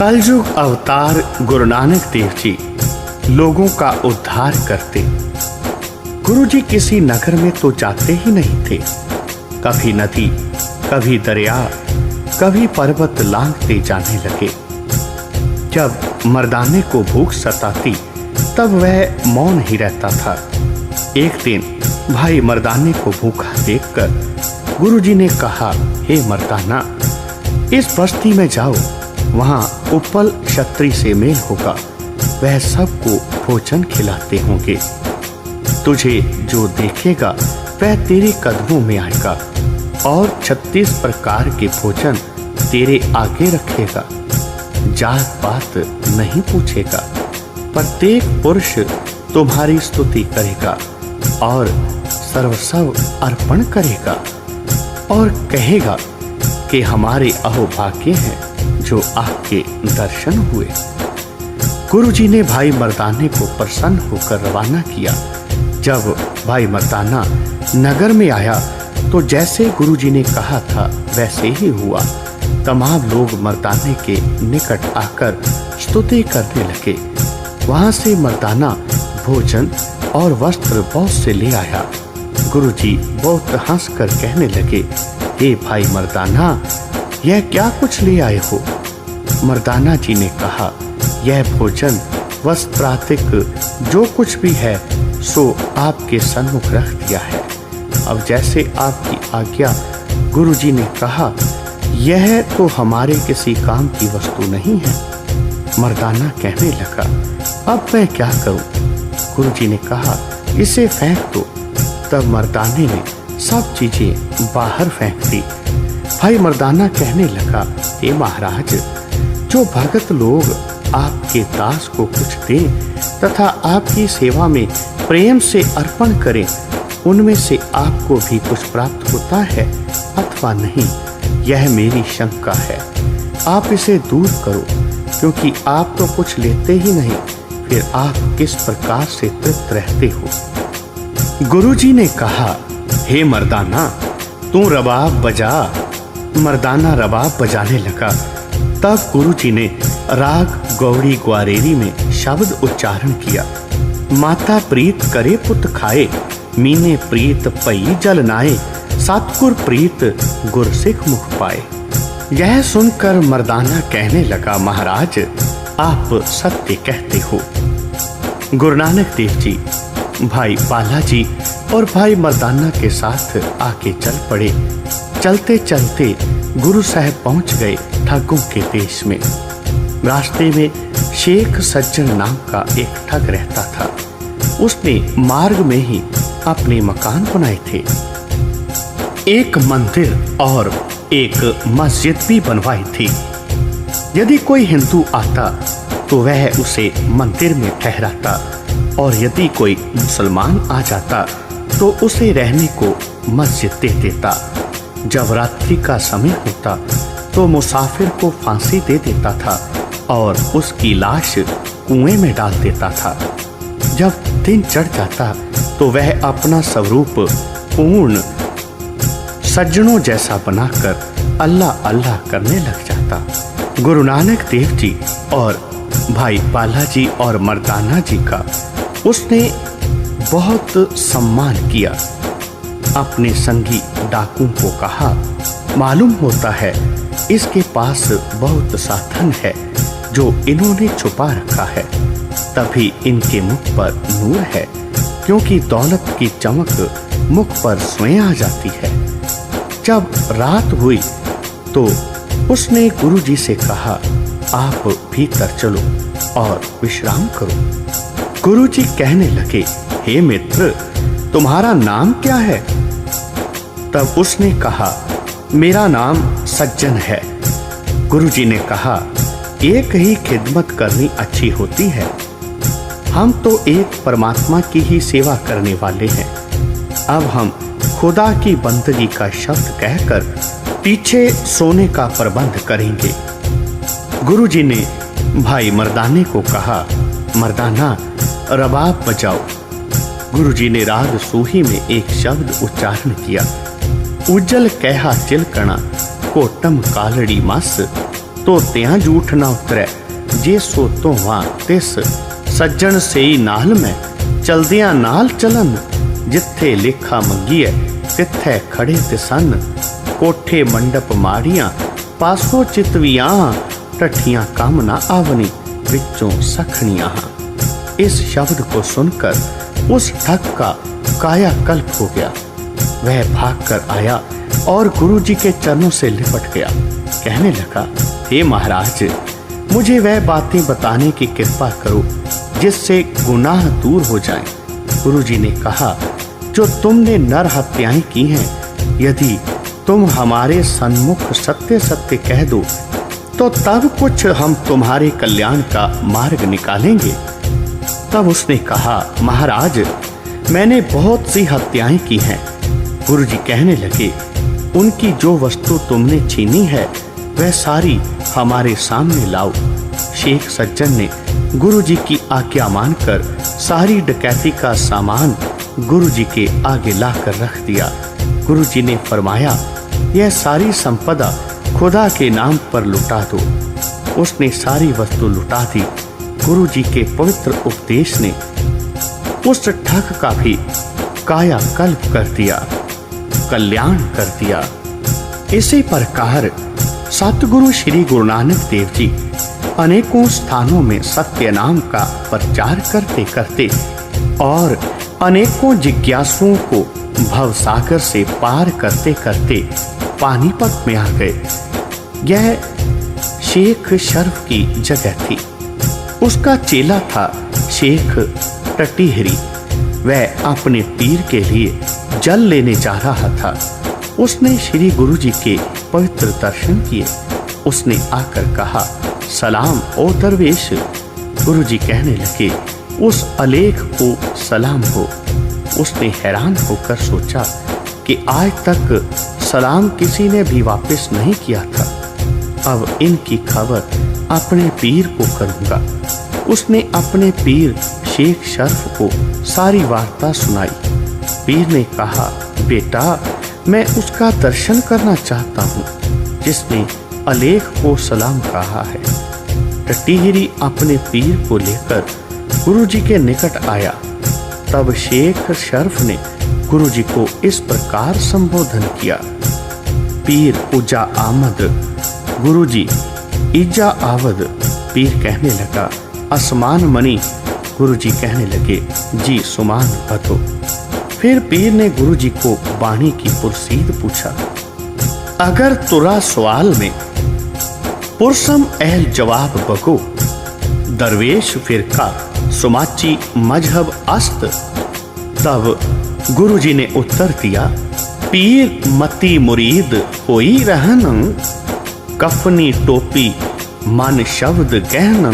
कलयुग अवतार गुरु नानक देव जी लोगों का उद्धार करते। गुरु जी किसी नगर में तो जाते ही नहीं थे। कभी नदी, कभी दरिया, कभी पर्वत लांघते जाने लगे। जब मर्दाने को भूख सताती तब वह मौन ही रहता था। एक दिन भाई मर्दाने को भूखा देखकर गुरु जी ने कहा, हे मर्दाना, इस बस्ती में जाओ, वहां उपल क्षत्रिय से मेल होगा, वह सबको भोजन खिलाते होंगे। तुझे जो देखेगा वह तेरे कदमों में आएगा और 36 प्रकार के भोजन तेरे आगे रखेगा। जात पात नहीं पूछेगा, प्रत्येक पुरुष तुम्हारी स्तुति करेगा और सर्वस्व अर्पण करेगा और कहेगा कि हमारे अहोभाग्य हैं जो आपके दर्शन हुए। गुरुजी ने भाई मर्दाने को प्रसन्न होकर रवाना किया। जब भाई मर्दाना नगर में आया तो जैसे गुरुजी ने कहा था वैसे ही हुआ। तमाम लोग मर्दाने के निकट आकर स्तुति करने लगे। वहां से मर्दाना भोजन और वस्त्र बहुत से ले आया। गुरुजी बहुत हंसकर कहने लगे, हे भाई मर्दाना, यह क्या कुछ ले आए हो? मर्दाना जी ने कहा, यह भोजन वस्त्रातिक जो कुछ भी है सो आपके सन्मुख रख दिया है। अब जैसे आपकी आज्ञा। गुरुजी ने कहा, यह तो हमारे किसी काम की वस्तु नहीं है। मर्दाना कहने लगा, अब मैं क्या करूं? गुरुजी ने कहा, इसे फेंक दो। तब मर्दाने ने सब चीजें बाहर फेंक दी। भाई मर्दाना कहने लगा, हे महाराज, जो भगत लोग आपके दास को कुछ दें तथा आपकी सेवा में प्रेम से अर्पण करें, उनमें से आपको भी कुछ प्राप्त होता है अथवा नहीं, यह मेरी शंका है। आप इसे दूर करो, क्योंकि आप तो कुछ लेते ही नहीं, फिर आप किस प्रकार से तृप्त रहते हो? गुरुजी ने कहा, हे मर्दाना, तू रबाब बजा। मर्दाना रबाब बजाने लगा। तब गुरुजी ने राग गौड़ी ग्वारेरी में शब्द उच्चारण किया। माता प्रीत करे पुत खाए, मीने प्रीत पई जल नाए, सतगुर प्रीत गुर सिख मुख पाए। यह सुनकर मर्दाना कहने लगा, महाराज, आप सत्य कहते हो। गुरु नानक देव जी भाई बालाजी और भाई मर्दाना के साथ आके चल पड़े। चलते चलते गुरु साहब पहुंच गए ठगों के देश में। रास्ते में शेख सज्जन नाम का एक ठग रहता था। उसने मार्ग में ही अपने मकान बनाए थे। एक मंदिर और एक मस्जिद भी बनवाई थी। यदि कोई हिंदू आता तो वह उसे मंदिर में ठहराता और यदि कोई मुसलमान आ जाता तो उसे रहने को मस्जिद दे देता। जब रात्रि का समय होता तो मुसाफिर को फांसी दे देता था और उसकी लाश कुएं में डाल देता था। जब दिन चढ़ जाता तो वह अपना स्वरूप पूर्ण सज्जनों जैसा बनाकर अल्लाह अल्लाह करने लग जाता। गुरु नानक देव जी और भाई बालाजी और मर्दाना जी का उसने बहुत सम्मान किया। अपने संगी डाकू को कहा, मालूम होता है इसके पास बहुत साधन है जो इन्होंने छुपा रखा है, तभी इनके मुख पर नूर है, क्योंकि दौलत की चमक मुख पर स्वयं आ जाती है। जब रात हुई तो उसने गुरुजी से कहा, आप भीतर चलो और विश्राम करो। गुरुजी कहने लगे, हे मित्र, तुम्हारा नाम क्या है? तब उसने कहा, मेरा नाम सज्जन है। गुरुजी ने कहा, एक ही खिदमत करनी अच्छी होती है। हम तो एक परमात्मा की ही सेवा करने वाले हैं। अब हम खुदा की बंदगी का शब्द कहकर पीछे सोने का प्रबंध करेंगे। गुरुजी ने भाई मर्दाने को कहा, मर्दाना, रबाब बजाओ। गुरुजी ने राग सूही में एक शब्द उच्चारण किया। उज्जल कहा चिलकणा, कोटम कालड़ी मस, ਧੋਤਿਆਂ ਜੂਠ ਨਾ ਉਤਰੈ, ਜੇ ਸੋ ਧੋਵਾਂ ਤਿਸ ਸੱਜਣ ਸਈ ਨਾਲ ਮੈਂ, ਚਲਦਿਆਂ ਨਾਲ ਚਲਨ, ਜਿੱਥੇ ਲੇਖਾ ਮੰਗੀਐ ਤਿੱਥੈ ਖੜੇ ਤਿਸਨ, ਕੋਠੇ ਮੰਡਪ ਮਾੜੀਆਂ पासों चितवियां, टठियां काम ना आवनी विचों सखनियां। इस शब्द को सुनकर उस ठग का कायाकल्प हो गया। वह भागकर आया और गुरुजी के चरणों से लिपट गया। कहने लगा, हे महाराज, मुझे वह बातें बताने की कृपा करो जिससे गुनाह दूर हो जाएं। गुरुजी ने कहा, जो तुमने नर हत्याएं की हैं, यदि तुम हमारे सन्मुख सत्य सत्य कह दो तो तब कुछ हम तुम्हारे कल्याण का मार्ग निकालेंगे। तब उसने कहा, महाराज, मैंने बहुत सी हत्याएं की हैं। गुरुजी कहने लगे, उनकी जो वस्तु तुमने छीनी है वह सारी हमारे सामने लाओ। शेख सज्जन ने गुरुजी की आज्ञा मानकर सारी डकैती का सामान गुरुजी के आगे लाकर रख दिया। गुरुजी ने फरमाया, यह सारी संपदा खुदा के नाम पर लुटा दो। उसने सारी वस्तु लुटा दी। गुरुजी के पवित्र उपदेश ने उस ठग का भी कायाकल्प कर दिया, कल्याण कर दिया। इसी प्रकार सतगुरु श्री गुरु नानक देव जी अनेकों स्थानों में सत्य नाम का प्रचार करते करते और अनेकों जिज्ञासुओं को भवसागर से पार करते करते पानीपत में आ गए। यह शेख शर्फ की जगह थी। उसका चेला था शेख टटीहरी। वह अपने पीर के लिए जल लेने जा रहा था। उसने श्री गुरु जी के पवित्र दर्शन किए। उसने आकर कहा, सलाम ओ दरवेश। गुरु जी कहने लगे, उस अलेख को सलाम हो। उसने हैरान होकर सोचा कि आज तक सलाम किसी ने भी वापस नहीं किया था। अब इनकी खबर अपने पीर को करूंगा। उसने अपने पीर शेख शर्फ को सारी वार्ता सुनाई। पीर ने कहा, बेटा, मैं उसका दर्शन करना चाहता हूँ जिसने अलेख को सलाम कहा है। टटीहरी अपने पीर को लेकर गुरुजी के निकट आया। तब शेख शर्फ ने गुरुजी को इस प्रकार संबोधन किया, पीर उजा आमद। गुरुजी इजा आवद। पीर कहने लगा, असमान मनी। गुरुजी कहने लगे, जी सुमान बतो। फिर पीर ने गुरुजी को बाणी की पुरसीद पूछा। अगर तुरा सवाल में पुरसम अहल जवाब बगो, दरवेश फिरका सुमाची मजहब अस्त। तब गुरुजी ने उत्तर दिया, पीर मती मुरीद होई रहन, कफनी टोपी मन शब्द गहन,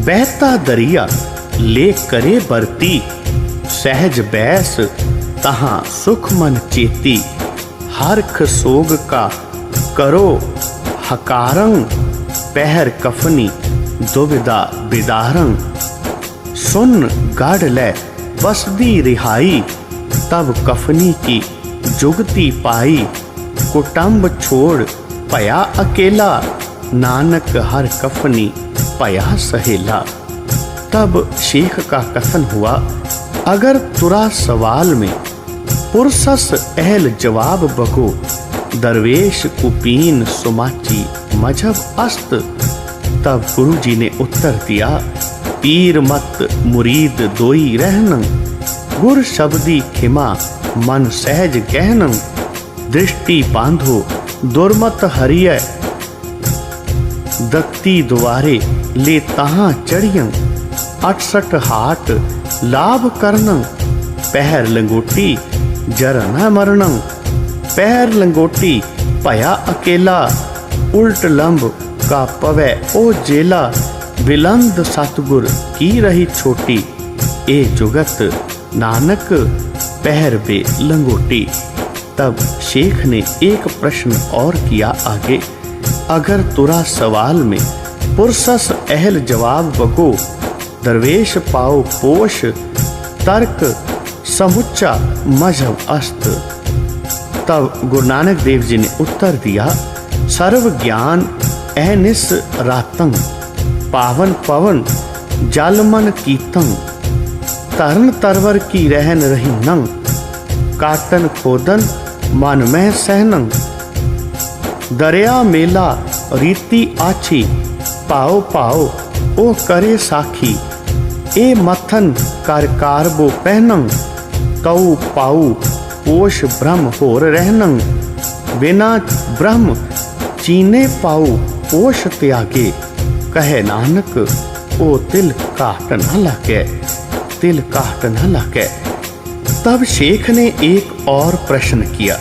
बहता दरिया ले करे बरती, सहज बैस तहां सुख मन चेती, हरख सोग का करो हकारंग, पहर कफनी दुविधा बिदारंग, सुन गाड़ ले बसदी रिहाई, तब कफनी की जुगती पाई, कुटुंब छोड़ पया अकेला, नानक हर कफनी पया सहेला। तब शेख का कथन हुआ, अगर तुरा सवाल में पुरसस अहल जवाब बगो, दरवेश कुपीन सुमाची मजहब अस्त। तब गुरुजी ने उत्तर दिया, पीर मत मुरीद दोई रहन, गुर शब्दी खिमा मन सहज गहन, दृष्टि बांधो दुर्मत हरिय, दक्ति द्वारे ले तहां चढ़ियं, 68 हाट लाभ करनं, पहर लंगोटी जर न मरणं, पहर लंगोटी पया अकेला, उल्ट लंब का पवै ओ जेला, बिलंद सतगुर की रही छोटी, ए जुगत नानक पहर बे लंगोटी। तब शेख ने एक प्रश्न और किया आगे, अगर तुरा सवाल में पुरसस अहल जवाब बगो, दरवेश पाओ पोष तर्क समुच्चा मजहब अस्त। तब गुरु नानक देव जी ने उत्तर दिया, सर्व ज्ञान ऐनिस रातंग, पावन पवन जलमन कीतंग, तरन तरवर की रहन रही नंग, काटन खोदन मन में सहनंग, दरिया मेला रीति आछी, पाओ पाओ ओ करे साखी, ए मथन कर कारबो पहनंग, तऊ पाऊ पोष ब्रह्म होर रहनंग, बिना ब्रह्म चीने पाऊ पोष त्यागे, कहे नानक ओ तिल काट न लागे, तिल काट न लागे। तब शेख ने एक और प्रश्न किया,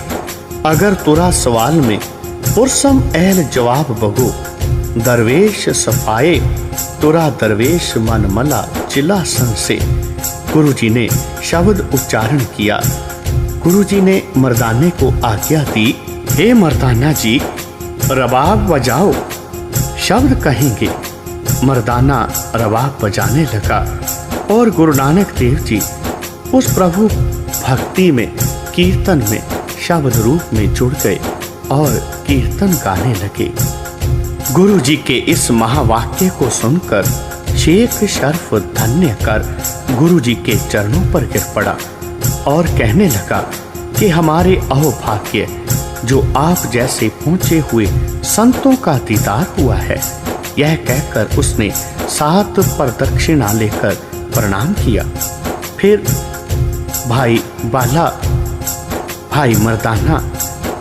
अगर तुरा सवाल में पुरसम एल जवाब बगो, दरवेश सफाए तुरा दरवेश मन मला चिला संसे। गुरुजी ने शब्द उच्चारण किया। गुरुजी ने मर्दाने को आज्ञा दी, हे मर्दाना जी रबाब बजाओ। शब्द कहेंगे, मर्दाना रबाब बजाने लगा और गुरु नानक देव जी उस प्रभु भक्ति में, कीर्तन में शब्द रूप में जुड़ गए और कीर्तन गाने लगे। गुरु जी के इस महावाक्य को सुनकर शेख शर्फ धन्य कर गुरु जी के चरणों पर गिर पड़ा और कहने लगा कि हमारे अहोभाग्य जो आप जैसे पहुंचे हुए संतों का दीदार हुआ है। यह कहकर उसने 7 प्रदक्षिणा लेकर प्रणाम किया। फिर भाई बाला, भाई मर्दाना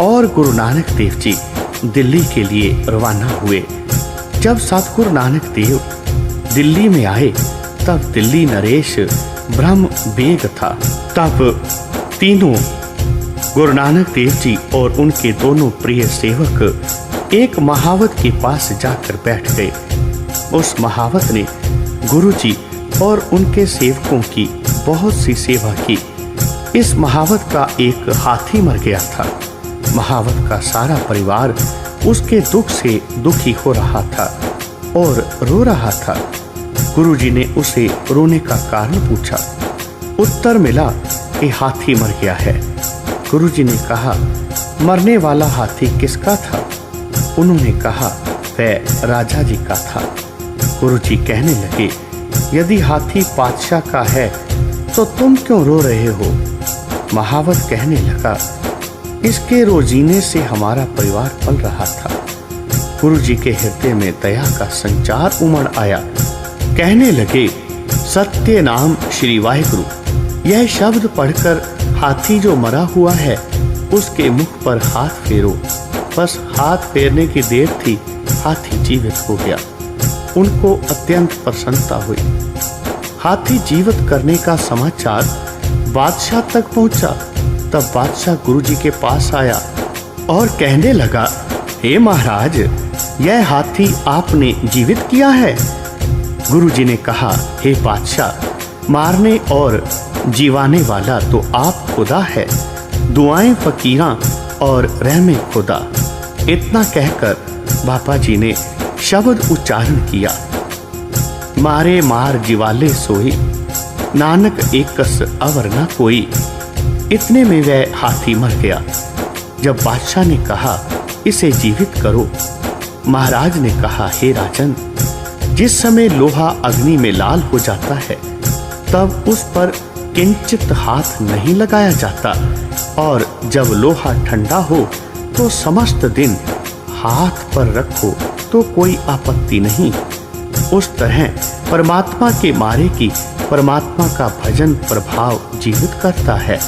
और गुरु नानक देव जी दिल्ली के लिए रवाना हुए। जब सतगुरु नानक देव दिल्ली में आए तब दिल्ली नरेश ब्रह्म बेग था। तब तीनों गुरु नानक देव जी और उनके दोनों प्रिय सेवक एक महावत के पास जाकर बैठ गए। उस महावत ने गुरु जी और उनके सेवकों की बहुत सी सेवा की। इस महावत का एक हाथी मर गया था। महावत का सारा परिवार उसके दुख से दुखी हो रहा था और रो रहा था। गुरुजी ने उसे रोने का कारण पूछा। उत्तर मिला कि हाथी मर गया है। गुरुजी ने कहा, मरने वाला हाथी किसका था? उन्होंने कहा, वह राजा जी का था। गुरुजी कहने लगे, यदि हाथी बादशाह का है तो तुम क्यों रो रहे हो? महावत कहने लगा, इसके रोजीने से हमारा परिवार पल रहा था। गुरुजी के हृदय में दया का संचार उमड़ आया। कहने लगे, सत्य नाम श्री वाहिगुरु। यह शब्द पढ़कर हाथी जो मरा हुआ है उसके मुख पर हाथ फेरो। बस हाथ फेरने की देर थी, हाथी जीवित हो गया। उनको अत्यंत प्रसन्नता हुई। हाथी जीवित करने का समाचार बादशाह तक पहुंचा। तब बादशाह गुरुजी के पास आया और कहने लगा, हे महाराज, यह हाथी आपने जीवित किया है? गुरुजी ने कहा, हे बादशाह, मारने और जीवाने वाला तो आप खुदा है, दुआएं फकीरां और रहमे खुदा। इतना कहकर बाबा जी ने शब्द उच्चारण किया, मारे मार जीवाले सोई, नानक एकस अवर न कोई। इतने में वह हाथी मर गया। जब बादशाह ने कहा, इसे जीवित करो, महाराज ने कहा, हे राजन, जिस समय लोहा अग्नि में लाल हो जाता है तब उस पर किंचित हाथ नहीं लगाया जाता, और जब लोहा ठंडा हो तो समस्त दिन हाथ पर रखो तो कोई आपत्ति नहीं। उस तरह परमात्मा के मारे की परमात्मा का भजन प्रभाव जीवित करता है,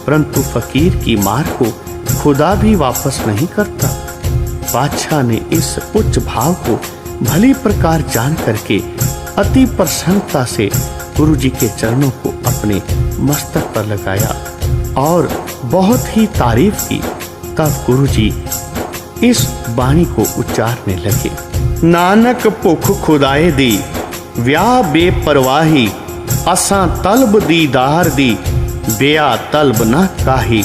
परंतु फकीर की मार को खुदा भी वापस नहीं करता। बादशाह ने इस उच्च भाव को भली प्रकार जान करके अति प्रसन्नता से गुरुजी के चरणों को अपने मस्तक पर लगाया और बहुत ही तारीफ की। तब गुरुजी इस वाणी को उच्चारने लगे, नानक भुख खुदाए दी, व्याह बेपरवाही, असां तलब दीदार दी, बेया तलब न काही।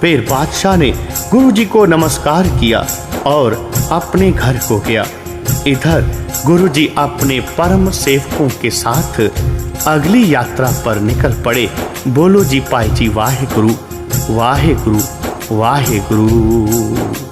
फिर बादशाह ने गुरुजी को नमस्कार किया और अपने घर को गया। इधर गुरुजी अपने परम सेवकों के साथ अगली यात्रा पर निकल पड़े। बोलो जी पाई जी वाहे गुरु, वाहे गुरु, वाहे गुरु।